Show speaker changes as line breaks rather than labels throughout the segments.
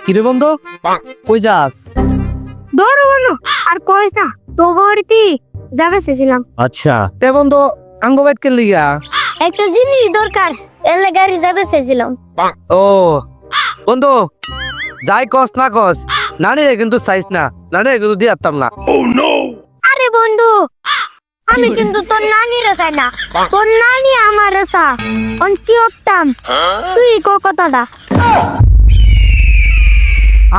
কিরে বন্ধু, কই যাস?
ধরো বলো আর কইস না তো ভর্তি যাবে চেয়েছিলাম।
আচ্ছা তে বন্ধু, আঙ্গবাইত কে লিগা?
একটা জিনিস দরকার এলে গাড়ি যাবে চেয়েছিলাম।
ও বন্ধু, যাই কস না কস, নানি কিন্তু চাইস না, নানি কিন্তু দিয়ে আসতাম না।
আরে বন্ধু, আমি কিন্তু তোর নানিরে চাই না, তোর নানি আমার চা অন কি করতাম তুই কথাটা।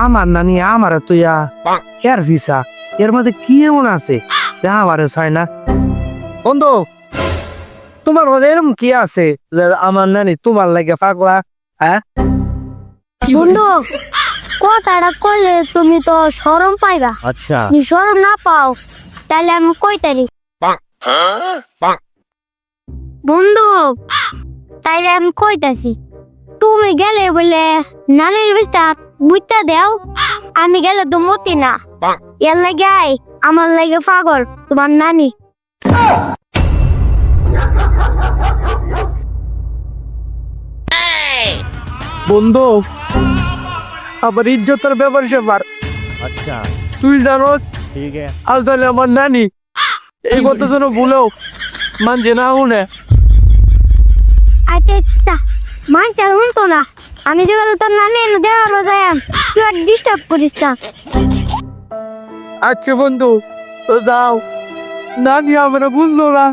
আমার নানি আমার তুইয়া এর ভিসা এর মধ্যে কি এমন আছে আমারে চাই না? বন্ধু, তোমার মধ্যে এরকম কি আছে যে আমার নানি তোমার লাগে পাগলা? হ্যাঁ
বন্ধু, কথাটা কইলে তুমি তো শরম পাইবা।
আচ্ছা
তুমি শরম না পাও তাহলে আমি কইতারি বন্ধু, তাইলে আমি কইতাছি তুমি গেলে বলে নানির বিস্তা বুঝতে দেও, আমি গেলে তো মতি না। এর লাগে আমার লাগে পাগল তোমার নানি।
বন্ধু, আবার ইজ্জতের ব্যাপার সেবার।
अच्छा
তুই জানোস
ठीक है
আসলে আমার নানি এই কথা যেন ভুলেও মানছে না শুনে।
আচ্ছা আচ্ছা, মান চালুন তো না, আমি যে বলে তোর নানি এনে দেওয়া যায় তুই আর ডিস্টার্ব করিস না।
আচ্ছা বন্ধু, তো যাও, নানি আমরা বুঝলো না।